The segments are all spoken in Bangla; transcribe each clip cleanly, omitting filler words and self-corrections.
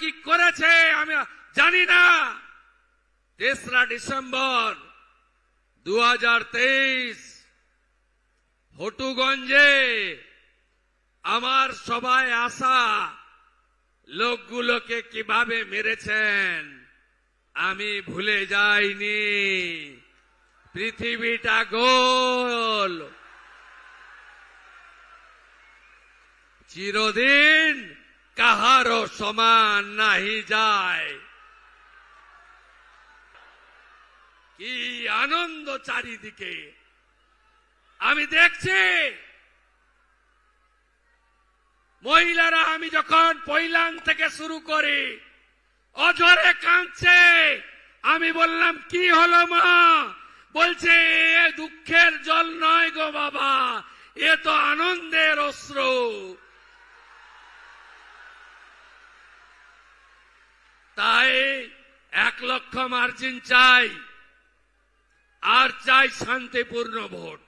কি করেছে আমি জানি না। 3রা ডিসেম্বর 2023 হটুগঞ্জে আমার সবাই আসা লোকগুলোকে কিভাবে মেরেছেন আমি ভুলে যাইনি। পৃথিবীটা গোল, চিরদিন কাহারও সমান নাহি যায়। কি আনন্দ চারিদিকে আমি দেখছি। মহিলারা আমি যখন পৈলাং থেকে শুরু করি অঝরে কাঁদছে। আমি বললাম কি হলো মা? বলছে এ দুঃখের জল নয় গো বাবা, এ তো আনন্দের অশ্রু। তাই 1 লক্ষ মার্জিন চাই, আর চাই শান্তিপূর্ণ ভোট।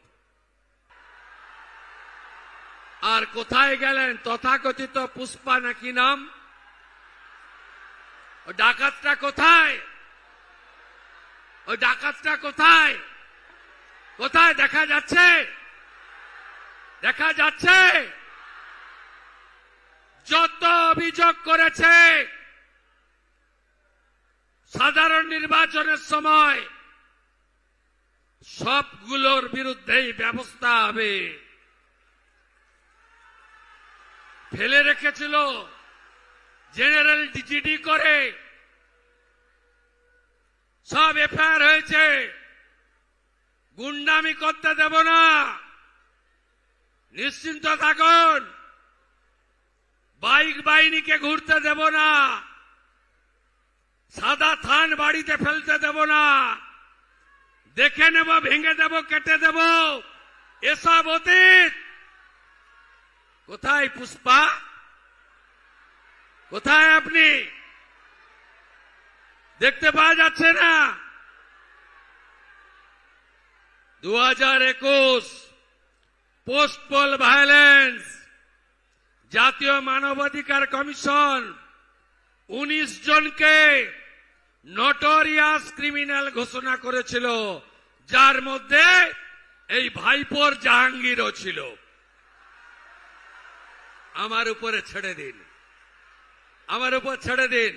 আর কোথায় গেলেন তথাকথিত পুষ্পা নাকি নাম? ও ডাকাতটা কোথায়? ওই ডাকাতটা কোথায়? কোথায় দেখা যাচ্ছে? দেখা যাচ্ছে? যত অভিযোগ করেছে সাধারণ নির্বাচনের সময় সবগুলোর বিরুদ্ধেই ব্যবস্থা হবে। ফেলে রেখেছিল জেনারেল ডিজিডি করে, সব এফআইআর হয়েছে। গুন্ডামি করতে দেব না, নিশ্চিন্ত থাকুন। বাইক বাহিনীকে ঘুরতে দেব না, সাদা থান বাড়িতে ফেলতে দেব না, দেখে নেব, ভেঙে দেব, কেটে দেব, এসব অতীত। কোথায় পুষ্পা? কোথায় আপনি? দেখতে পাওয়া যাচ্ছে না? 2021 পোস্ট পোল ভায়োলেন্স, জাতীয় মানবাধিকার কমিশন 19 জনকে নটোরিয়াস ক্রিমিনাল ঘোষণা করেছিল, যার মধ্যে এই ভাইপোর জাহাঙ্গীরও ছিল। আমার উপরে ছেড়ে দিন, আমার উপর ছেড়ে দিন।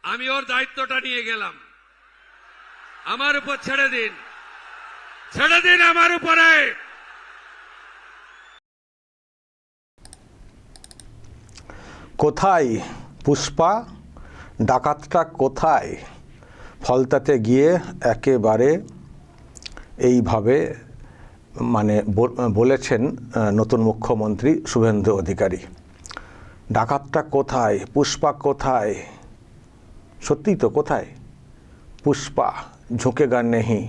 আমি ওর দায়িত্বটা নিয়ে গেলাম, আমার উপর ছেড়ে দিন, ছেড়ে দিন আমার উপরে। কোথায় পুষ্পা? ডাকাতটা কোথায়? ফলতাতে গিয়ে একেবারে এইভাবে বলেছেন নতুন মুখ্যমন্ত্রী শুভেন্দু অধিকারী। ডাকাতটা কোথায়? পুষ্পা কোথায়? সত্যিই তো কোথায় পুষ্পা? ঝুঁকেগা নেহি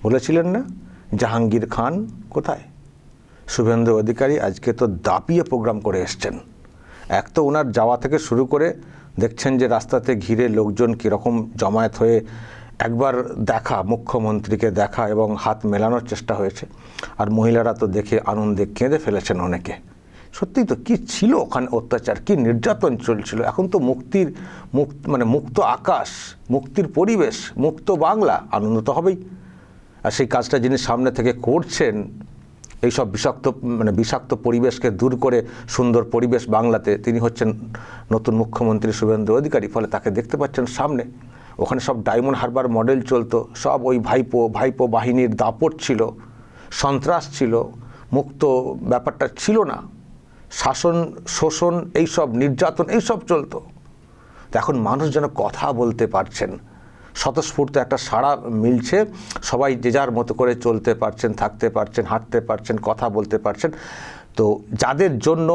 বলেছিলেন না? জাহাঙ্গীর খান কোথায়? শুভেন্দু অধিকারী আজকে তো দাপিয়ে প্রোগ্রাম করে এসছেন। এক তো ওনার যাওয়া থেকে শুরু করে দেখছেন যে রাস্তাতে ঘিরে লোকজন কীরকম জমায়েত হয়ে একবার দেখা, মুখ্যমন্ত্রীকে দেখা এবং হাত মেলানোর চেষ্টা হয়েছে। আর মহিলারা তো দেখে আনন্দে কেঁদে ফেলেছেন অনেকে। সত্যিই তো কি ছিল ওখানে অত্যাচার, কি নির্যাতন চলছিল। এখন তো মুক্ত আকাশ, মুক্তির পরিবেশ, মুক্ত বাংলা, আনন্দ তো হবেই। আর সেই কাজটা যিনি সামনে থেকে করছেন, এইসব বিষাক্ত পরিবেশকে দূর করে সুন্দর পরিবেশ বাংলাতে, তিনি হচ্ছেন নতুন মুখ্যমন্ত্রী শুভেন্দু অধিকারী। ফলে তাকে দেখতে পাচ্ছেন সামনে। ওখানে সব ডায়মন্ড হারবার মডেল চলতো, সব ওই ভাইপো বাহিনীর দাপট ছিল, সন্ত্রাস ছিল, মুক্ত ব্যাপারটা ছিল না। শাসন, শোষণ, এইসব নির্যাতন এইসব চলতো। তো এখন মানুষ যেন কথা বলতে পারছেন, স্বতঃস্ফূর্ত একটা সাড়া মিলছে, সবাই যে যার মতো করে চলতে পারছেন, থাকতে পারছেন, হাঁটতে পারছেন, কথা বলতে পারছেন। তো যাদের জন্য,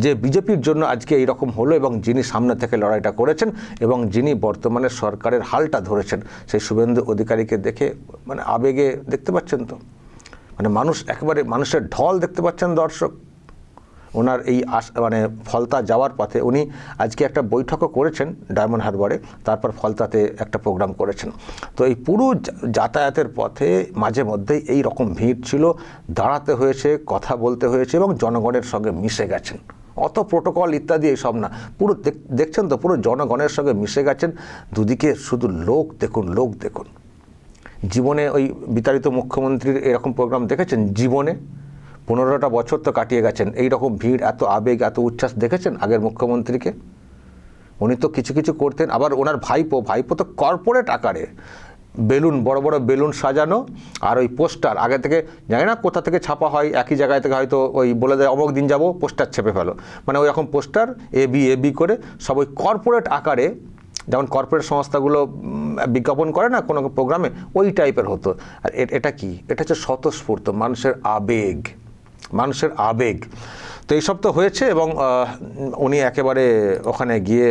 যে বিজেপির জন্য আজকে এইরকম হলো এবং যিনি সামনে থেকে লড়াইটা করেছেন এবং যিনি বর্তমানে সরকারের হালটা ধরেছেন, সেই শুভেন্দু অধিকারীকে দেখে আবেগে দেখতে পাচ্ছেন তো, মানুষ একেবারে, মানুষের ঢল দেখতে পাচ্ছেন দর্শক। ওনার এই ফলতা যাওয়ার পথে উনি আজকে একটা বৈঠকও করেছেন ডায়মন্ড হারবারে, তারপর ফলতাতে একটা প্রোগ্রাম করেছেন। তো এই পুরো যাতায়াতের পথে মাঝে মধ্যেই এই রকম ভিড় ছিল, দাঁড়াতে হয়েছে, কথা বলতে হয়েছে এবং জনগণের সঙ্গে মিশে গেছেন। অত প্রোটোকল ইত্যাদি এইসব না, পুরো দেখছেন তো পুরো জনগণের সঙ্গে মিশে গেছেন। দুদিকে শুধু লোক দেখুন, লোক দেখুন। জীবনে ওই বিতাড়িত মুখ্যমন্ত্রীর এরকম প্রোগ্রাম দেখেছেন? জীবনে 15টা বছর তো কাটিয়ে গেছেন, এই রকম ভিড়, এত আবেগ, এত উচ্ছ্বাস দেখেছেন আগের মুখ্যমন্ত্রীকে? উনি তো কিছু কিছু করতেন। আবার ওনার ভাইপো তো কর্পোরেট আকারে বেলুন, বড় বড় বেলুন সাজানো, আর ওই পোস্টার আগে থেকে জানি না কোথা থেকে ছাপা হয়, একই জায়গায় থেকে হয়তো ওই বলে দেয় অমুক দিন যাবো, পোস্টার ছেপে ফেলো, মানে ওই রকম পোস্টার এবি করে সব ওই কর্পোরেট আকারে, যেমন কর্পোরেট সংস্থাগুলো বিজ্ঞাপন করে না কোনো প্রোগ্রামে, ওই টাইপের হতো। আর এটা কি? এটা হচ্ছে স্বতঃস্ফূর্ত মানুষের আবেগ, মানুষের আবেগ। তো এইসব তো হয়েছে। এবং উনি একেবারে ওখানে গিয়ে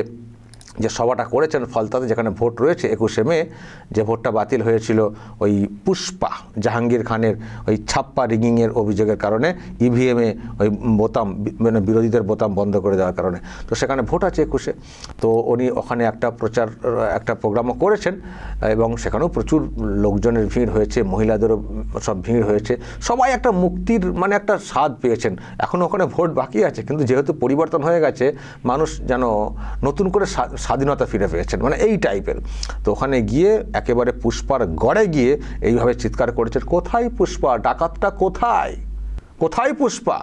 যে সভাটা করেছেন ফলতাতে, যেখানে ভোট রয়েছে 21শে মে, যে ভোটটা বাতিল হয়েছিল ওই পুষ্পা জাহাঙ্গীর খানের ওই ছাপ্পা রিগিংয়ের অভিযোগের কারণে, ইভিএমে ওই বোতাম, মানে বিরোধীদের বোতাম বন্ধ করে দেওয়ার কারণে। তো সেখানে ভোট আছে 21শে। তো উনি ওখানে একটা প্রোগ্রামও করেছেন, এবং সেখানেও প্রচুর লোকজনের ভিড় হয়েছে, মহিলাদেরও সব ভিড় হয়েছে। সবাই একটা মুক্তির মানে একটা স্বাদ পেয়েছেন। এখনও ওখানে ভোট বাকি আছে, কিন্তু যেহেতু পরিবর্তন হয়ে গেছে, মানুষ যেন নতুন করে স্বাধীনতা ফিরে পেয়েছেন, মানে এই টাইপের। তো ওখানে গিয়ে একেবারে পুষ্পার গড়ে গিয়ে এইভাবে চিৎকার করেছেন, কোথায় পুষ্পা, ডাকাতটা কোথায়, কোথায় পুষ্পা?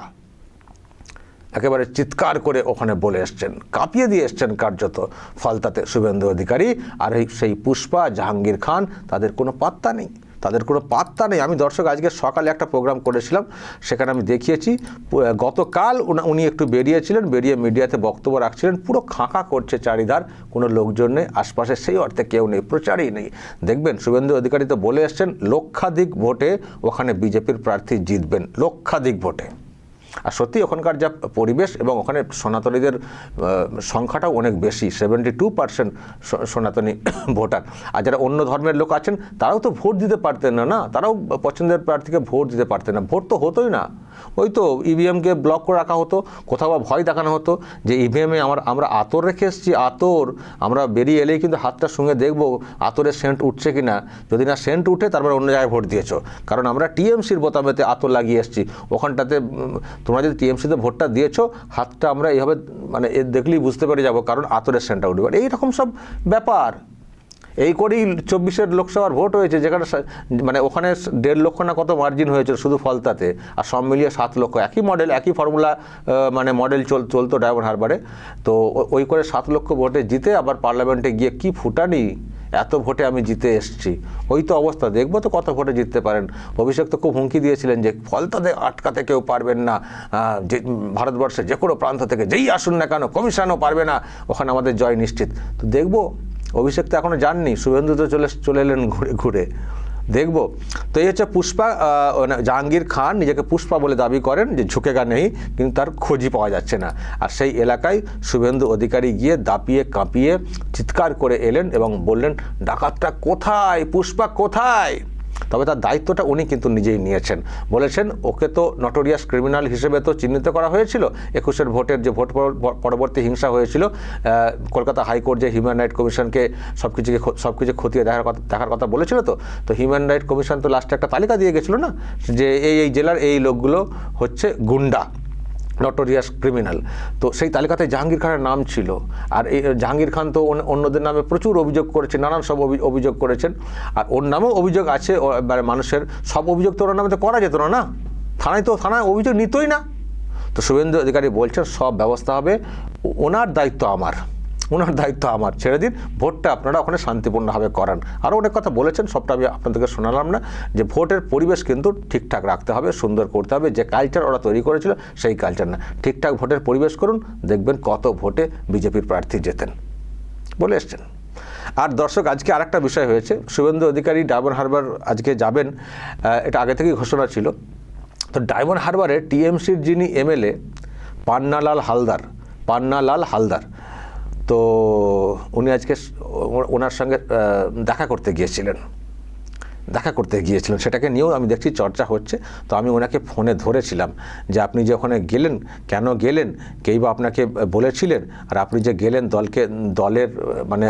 একেবারে চিৎকার করে ওখানে বলে এসছেন, কাঁপিয়ে দিয়ে এসছেন কার্যত ফলতাতে শুভেন্দু অধিকারী। আর সেই পুষ্পা, জাহাঙ্গীর খান, তাদের কোনো পাত্তা নেই, তাদের কোনো পাত্তা নেই। আমি দর্শক আজকে সকালে একটা প্রোগ্রাম করেছিলাম, সেখানে আমি দেখিয়েছি। গতকাল উনি একটু বেরিয়েছিলেন, বেরিয়ে মিডিয়াতে বক্তব্য রাখছিলেন, পুরো খাঁকা করছে চারিধার, কোনো লোকজন নেই আশপাশে, সেই অর্থে কেউ নেই, প্রচারই নেই। দেখবেন শুভেন্দু অধিকারী তো বলে এসছেন লক্ষাধিক ভোটে ওখানে বিজেপির প্রার্থী জিতবেন, লক্ষাধিক ভোটে। আর সত্যি ওখানকার যা পরিবেশ, এবং ওখানে সনাতনীদের সংখ্যাটাও অনেক বেশি, 72% সনাতনী ভোটার। আর যারা অন্য ধর্মের লোক আছেন তারাও তো ভোট দিতে পারতেন না, তারাও পছন্দের প্রার্থীকে ভোট দিতে পারতেন না, ভোট তো হতোই না। ওই তো ইভিএমকে ব্লক করে রাখা হতো, কোথাও বা ভয় দেখানো হতো যে ইভিএমে আমরা আতর রেখে এসেছি, আতর, আমরা বেরিয়ে এলেই কিন্তু হাতটা সঙ্গে দেখবো আতরের সেন্ট উঠছে কিনা, যদি না সেন্ট উঠে তারপরে অন্য জায়গায় ভোট দিয়েছো, কারণ আমরা টিএমসির বোতামেতে আতর লাগিয়ে এসেছি, ওখানটাতে তোমরা যদি টিএমসিতে ভোটটা দিয়েছো, হাতটা আমরা এইভাবে মানে দেখলেই বুঝতে পেরে যাবো, কারণ আতরের সেন্টটা উঠবে। এইরকম সব ব্যাপার। এই করেই 24-এর লোকসভার ভোট হয়েছে, যেখানে মানে ওখানে 1.5 লক্ষ না কত মার্জিন হয়েছিল শুধু ফলতাতে, আর সব মিলিয়ে 7 লক্ষ। একই মডেল, একই ফর্মুলা, মানে মডেল চলতো ডায়মন্ড হারবারে। তো ওই করে 7 লক্ষ ভোটে জিতে আবার পার্লামেন্টে গিয়ে কি ফুটানি, এত ভোটে আমি জিতে এসেছি। ওই তো অবস্থা, দেখবো তো কত ভোটে জিততে পারেন। অভিষেক তো খুব হুমকি দিয়েছিলেন যে ফলতাতে আটকাতে কেউ পারবেন না, যে ভারতবর্ষে যে কোনো প্রান্ত থেকে যেই আসুন না কেন, কমিশনও পারবে না, ওখানে আমাদের জয় নিশ্চিত। তো দেখবো, অভিষেক তো এখনও যাননি, শুভেন্দু তো চলে এলেন ঘুরে ঘুরে, দেখবো। তো এই হচ্ছে পুষ্পা। জাহাঙ্গীর খান নিজেকে পুষ্পা বলে দাবি করেন, যে ঝুঁকেগা নেই, কিন্তু তার খোঁজই পাওয়া যাচ্ছে না। আর সেই এলাকায় শুভেন্দু অধিকারী গিয়ে দাপিয়ে কাঁপিয়ে চিৎকার করে এলেন এবং বললেন, ডাকাতটা কোথায়, পুষ্পা কোথায়? তবে তার দায়িত্বটা উনি কিন্তু নিজেই নিয়েছেন, বলেছেন ওকে তো নটোরিয়াস ক্রিমিনাল হিসেবে তো চিহ্নিত করা হয়েছিল 21-এর ভোটের, যে ভোট পরবর্তী হিংসা হয়েছিল। কলকাতা হাইকোর্ট যে হিউম্যান রাইট কমিশনকে সবকিছু খতিয়ে দেখার কথা বলেছিল, তো হিউম্যান রাইট কমিশন তো লাস্টে একটা তালিকা দিয়ে গেছিলো না, যে এই জেলার এই লোকগুলো হচ্ছে গুন্ডা, নটোরিয়াস ক্রিমিনাল। তো সেই তালিকাতে জাহাঙ্গীর খানের নাম ছিল। আর এই জাহাঙ্গীর খান তো অন্যদের নামে প্রচুর অভিযোগ করেছেন, নানান সব অভিযোগ করেছেন। আর ওর নামেও অভিযোগ আছে, মানুষের সব অভিযোগ তো ওর নামে তো করা যেত না, থানায় অভিযোগ নিতই না। তো শুভেন্দু অধিকারী বলছেন সব ব্যবস্থা হবে, ওনার দায়িত্ব আমার, ছেড়ে দিন, ভোটটা আপনারা ওখানে শান্তিপূর্ণভাবে করান। আরও অনেক কথা বলেছেন, সবটা আমি আপনাদেরকে শোনালাম না। যে ভোটের পরিবেশ কিন্তু ঠিকঠাক রাখতে হবে, সুন্দর করতে হবে, যে কালচার ওরা তৈরি করেছিল সেই কালচার না, ঠিকঠাক ভোটের পরিবেশ করুন, দেখবেন কত ভোটে বিজেপির প্রার্থী জেতেন বলে এসছেন। আর দর্শক আজকে আরেকটা বিষয় হয়েছে, শুভেন্দু অধিকারী ডায়মন্ড হারবার আজকে যাবেন, এটা আগে থেকেই ঘোষণা ছিল। তো ডায়মন্ড হারবারে টিএমসির যিনি এমএলএ পান্নালাল হালদার, তো উনি আজকে ওনার সঙ্গে দেখা করতে গিয়েছিলেন। দেখা করতে গিয়েছিলেন, সেটাকে নিয়েও আমি দেখছি চর্চা হচ্ছে। তো আমি ওনাকে ফোনে ধরেছিলাম যে আপনি যে ওখানে গেলেন, কেন গেলেন, কেই বা আপনাকে বলেছিলেন, আর আপনি যে গেলেন দলের মানে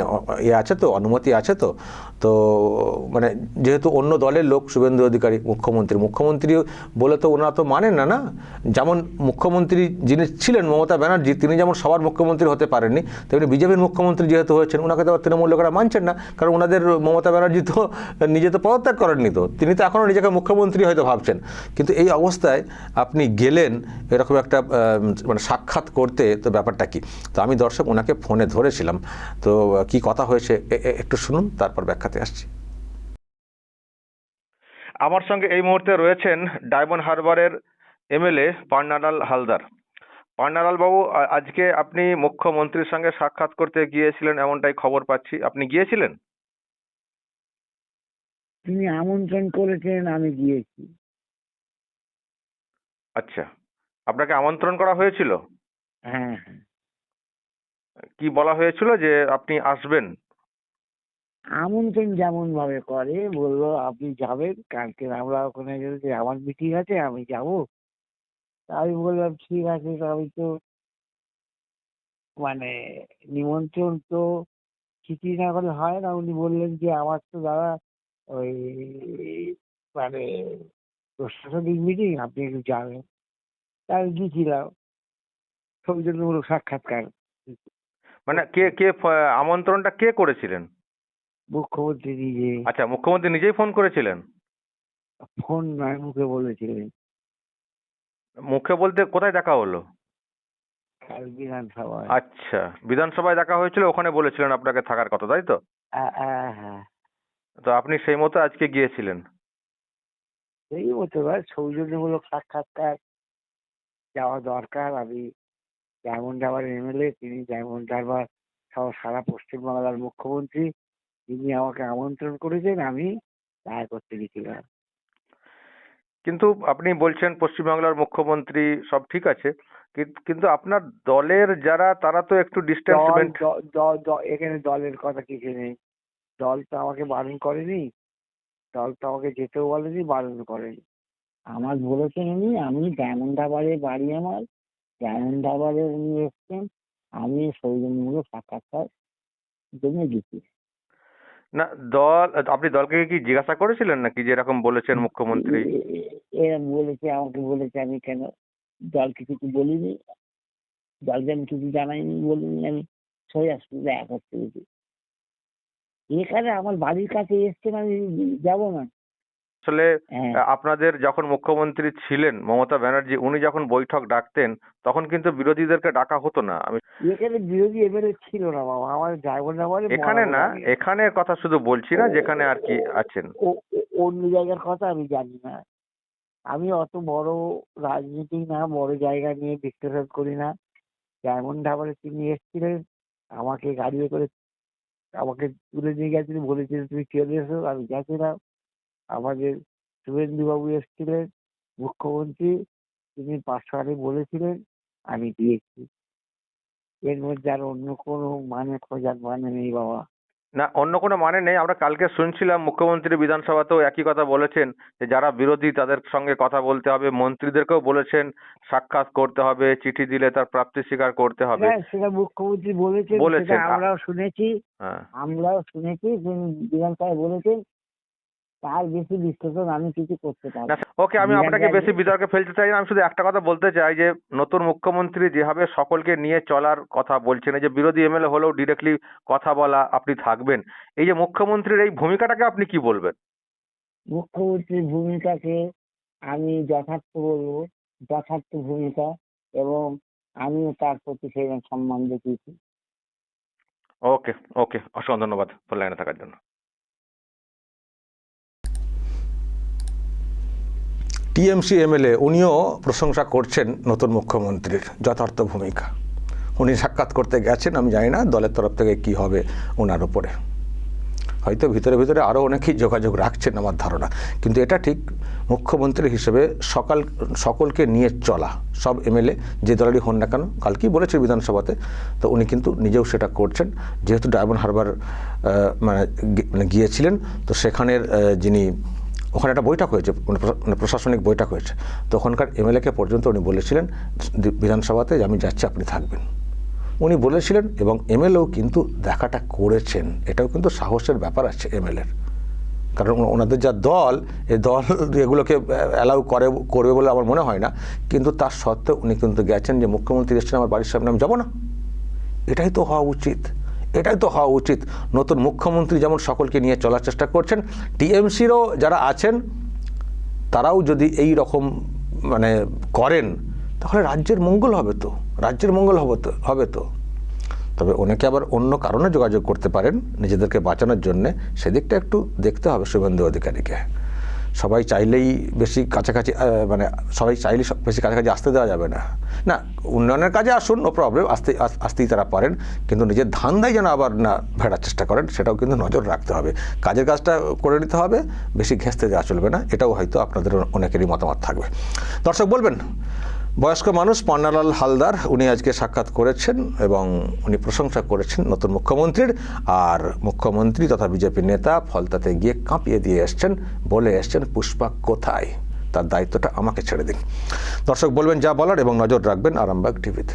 ইয়ে আছে তো, অনুমতি আছে তো? তো মানে যেহেতু অন্য দলের লোক শুভেন্দু অধিকারী মুখ্যমন্ত্রী বলে তো ওনারা তো মানেন না। যেমন মুখ্যমন্ত্রী যিনি ছিলেন মমতা ব্যানার্জি, তিনি যেমন সবার মুখ্যমন্ত্রী হতে পারেননি, তেমনি বিজেপির মুখ্যমন্ত্রী যেহেতু হয়েছেন, ওনাকে তো তৃণমূল লোকেরা মানছেন না, কারণ ওনাদের মমতা ব্যানার্জি তো নিজে তো পদত্যাগ করেননি, তো তিনি তো এখনও নিজেকে মুখ্যমন্ত্রী হয়তো ভাবছেন। কিন্তু এই অবস্থায় আপনি গেলেন এরকম একটা মানে সাক্ষাৎ করতে, তো ব্যাপারটা কি? তো আমি দর্শক ওনাকে ফোনে ধরেছিলাম, তো কি কথা হয়েছে একটু শুনুন, তারপর ব্যাখ্যাতে আসছি। আমার সঙ্গে এই মুহূর্তে রয়েছেন ডায়মন্ড হারবারের এমএলএ পান্নালাল হালদার। পান্নালাল বাবু, আজকে আপনি মুখ্যমন্ত্রীর সঙ্গে সাক্ষাৎ করতে গিয়েছিলেন এমনটাই খবর পাচ্ছি, আপনি গিয়েছিলেন? তিনি আমন্ত্রণ করেছেন, আমি গিয়েছি। আচ্ছা, আপনাকে আমন্ত্রণ করা হয়েছিল? হ্যাঁ হ্যাঁ, কি বলা হয়েছিল যে আপনি আসবেন? আমন্ত্রণ যেমন ভাবে করে, বললো আপনি যাবেন কালকে, আমরা ওখানে যে আমার মিটিং আছে আমি যাব। আমি বললাম ঠিক আছে, তো আমি তো মানে নিমন্ত্রণ তো চিঠি না করলে হয় না। উনি বললেন যে আমার তো দাদা ওই মানে প্রশাসনিক মিটিং, আপনি একটু যাবেন। তাই গিয়েছিলাম সৌজন্যমূলক সাক্ষাৎকার। মানে কে কে আমন্ত্রণটা কে করেছিলেন? মুখ্যমন্ত্রী নিজে, আচ্ছা, মুখ্যমন্ত্রী নিজেই ফোন করেছিলেন? ফোন নয় মুখে বলেছিলেন। মুখে বলতে কোথায় দেখা হলো? কাল বিধানসভায়। আচ্ছা, বিধানসভায় দেখা হয়েছিল, ওখানে বলেছিলেন আপনাকে থাকার কথা, তাই তো? হ্যাঁ, তো আপনি সেই মতো আজকে গিয়েছিলেন? এই হতে পারে সৌজন্যমূলক সাক্ষাৎকার যাওয়া দরকার। আমি ডায়মন্ড হারবার এমএলএ, তিনি ডায়মন্ড হারবার সারা পশ্চিমবাংলার মুখ্যমন্ত্রী, তিনি আমাকে আমন্ত্রণ করেছেন, আমি দেখা করতে গেছিলাম। কিন্তু আপনি বলছেন পশ্চিমবাংলার মুখ্যমন্ত্রী, সব ঠিক আছে, কিন্তু আপনার দলের যারা, তারা তো একটু ডিস্টেন্স দল মেনটেন। এখানে দলের কথা কিছু নেই। দল তো আমাকে বারণ করেনি, দল তো আমাকে যেতেও বলেনি, বারণ করেনি। আমার বলেছেন উনি, আমি ডায়মন্ড হারবারে বাড়ি আমার, ডায়মন্ড হারবারে উনি এসছেন, আমি সৌজন্যমূলক সাক্ষাৎকার জন্য গেছি। না, আপনি দলকে কি জিজ্ঞাসা করেছিলেন নাকি যে এরকম বলেছেন মুখ্যমন্ত্রী? এরা বলেছে, আমাকে বলেছে, আমি কেন দলকে কিছু বলিনি, দলকে আমি কিছু জানাইনি, বলিনি, আমি সোজাসুজি দেখা করতে গেছি। এখানে আমার বাড়ির কাছে এসছেন, আমি যাবো না? আসলে হ্যাঁ, আপনাদের যখন মুখ্যমন্ত্রী ছিলেন মমতা ব্যানার্জি, উনি যখন বৈঠক ডাকতেন তখন কিন্তু বিরোধীদেরকে ডাকা হতো না। আমি এখানে বিরোধী এমএলএ ছিল না বাবা, আমার ড্রাইভার নামারে এখানে না, এখানের কথা শুধু বলছি না, যেখানে আর কি আছেন। অন্য জায়গার কথা আমি জানি না। আমি অত বড় রাজনীতি না, বড় জায়গা নিয়ে ডিসকাশন করি না। ডায়মন্ড হারবারে তিনি এসেছিলেন, আমাকে গাড়ি করে আমাকে তুলে নিয়ে গেছিলেন, বলেছিলেন তুমি চলে এসো, আমি গেছিলাম। আমাদের শুভেন্দু বাবু এসেছিলেন, মুখ্যমন্ত্রী, তিনি পার্সোনালি বলেছিলেন, আমি দিয়েছি। এর মধ্যে আর অন্য কোনো মানে খোঁজার মানে নেই বাবা। না, অন্য কোনো মানে নেই। আমরা কালকে শুনছিলাম মুখ্যমন্ত্রী বিধানসভাতেও একই কথা বলেছেন যে যারা বিরোধী তাদের সঙ্গে কথা বলতে হবে, মন্ত্রীদেরকেও বলেছেন সাক্ষাৎ করতে হবে, চিঠি দিলে তার প্রাপ্তি স্বীকার করতে হবে। হ্যাঁ, সেটা মুখ্যমন্ত্রী বলেছেন, বলেছেন। সেটা আমরাও শুনেছি, হ্যাঁ, তিনি বিধানসভায় বলেছেন। তার বেশি বিশ্লেষণ আমি কিছু করতে পারবো না, না। ওকে, আমি আপনাকে বেশি বিতর্কে ফেলতে চাই না। আমি শুধু একটা কথা বলতে চাই যে নতুন মুখ্যমন্ত্রী যেভাবে সকলকে নিয়ে চলার কথা বলছেন, এই যে বিরোধী এমএলএ হলেও ডিরেক্টলি কথা বলা, আপনি থাকবেন, এই যে মুখ্যমন্ত্রীর এই ভূমিকাটাকে আপনি কি বলবেন? মুখ্যমন্ত্রীর ভূমিকাকে আমি যথার্থ বলবো, যথার্থ ভূমিকা, এবং আমিও তার প্রতি সেই সম্মান দেখিয়েছি। ওকে, ওকে, অসংখ্য ধন্যবাদ ফোন লাইনে থাকার জন্য। টিএমসি এমএলএ উনিও প্রশংসা করছেন নতুন মুখ্যমন্ত্রীর যথার্থ ভূমিকা। উনি সাক্ষাৎ করতে গেছেন, আমি জানি না দলের তরফ থেকে কি হবে ওনার উপরে। হয়তো ভিতরে ভিতরে আরও অনেকেই যোগাযোগ রাখছেন আমার ধারণা, কিন্তু এটা ঠিক মুখ্যমন্ত্রী হিসেবে সকলকে নিয়ে চলা, সব এমএলএ যে দলেরই হন না কেন, কালকেই বলেছে বিধানসভাতে, তো উনি কিন্তু নিজেও সেটা করছেন। যেহেতু ডায়মন্ড হারবার মানে গিয়েছিলেন, তো সেখানের যিনি ওখানে একটা বৈঠক হয়েছে, মানে প্রশাসনিক বৈঠক হয়েছে, তো ওখানকার এমএলএকে পর্যন্ত উনি বলেছিলেন বিধানসভাতে যে আমি যাচ্ছি, আপনি থাকবেন, উনি বলেছিলেন। এবং এমএলএও কিন্তু দেখাটা করেছেন, এটাও কিন্তু সাহসের ব্যাপার আছে এমএলএর, কারণ ওনাদের যা দল, এই দল এগুলোকে অ্যালাউ করবে বলে আমার মনে হয় না, কিন্তু তার সত্ত্বেও উনি কিন্তু গেছেন যে মুখ্যমন্ত্রী এসেছেন আমার বাড়ির সামনে, আমি যাবো না। এটাই তো হওয়া উচিত, এটাই তো হওয়া উচিত। নতুন মুখ্যমন্ত্রী যেমন সকলকে নিয়ে চলার চেষ্টা করছেন, টিএমসিরও যারা আছেন তারাও যদি এই রকম মানে করেন, তাহলে রাজ্যের মঙ্গল হবে তো, রাজ্যের মঙ্গল হবে তো। তবে অনেকে আবার অন্য কারণে যোগাযোগ করতে পারেন নিজেদেরকে বাঁচানোর জন্যে, সেদিকটা একটু দেখতে হবে শুভেন্দু অধিকারীকে। সবাই চাইলেই বেশি কাছাকাছি মানে সবাই চাইলেই বেশি কাছাকাছি আসতে দেওয়া যাবে না। না, উন্নয়নের কাজে আসুন, নো প্রবলেম, আসতেই তারা পারেন, কিন্তু নিজের ধান্দায় যেন আবার না ভেড়ার চেষ্টা করেন, সেটাও কিন্তু নজর রাখতে হবে। কাজের কাজটা করে নিতে হবে, বেশি ঘেঁচতে দেওয়া চলবে না, এটাও হয়তো আপনাদের অনেকেরই মতামত থাকবে। দর্শক বলবেন, বয়স্ক মানুষ পান্নালাল হালদার, উনি আজকে সাক্ষাৎ করেছেন এবং উনি প্রশংসা করেছেন নতুন মুখ্যমন্ত্রীর, আর মুখ্যমন্ত্রী তথা বিজেপি নেতা ফলতাতে গিয়ে কাঁপিয়ে দিয়ে এসছেন, বলে এসছেন পুষ্পা কোথায়, তার দায়িত্বটা আমাকে ছেড়ে দিন। দর্শক বলবেন যা বলার এবং নজর রাখবেন আরামবাগ টিভিতে।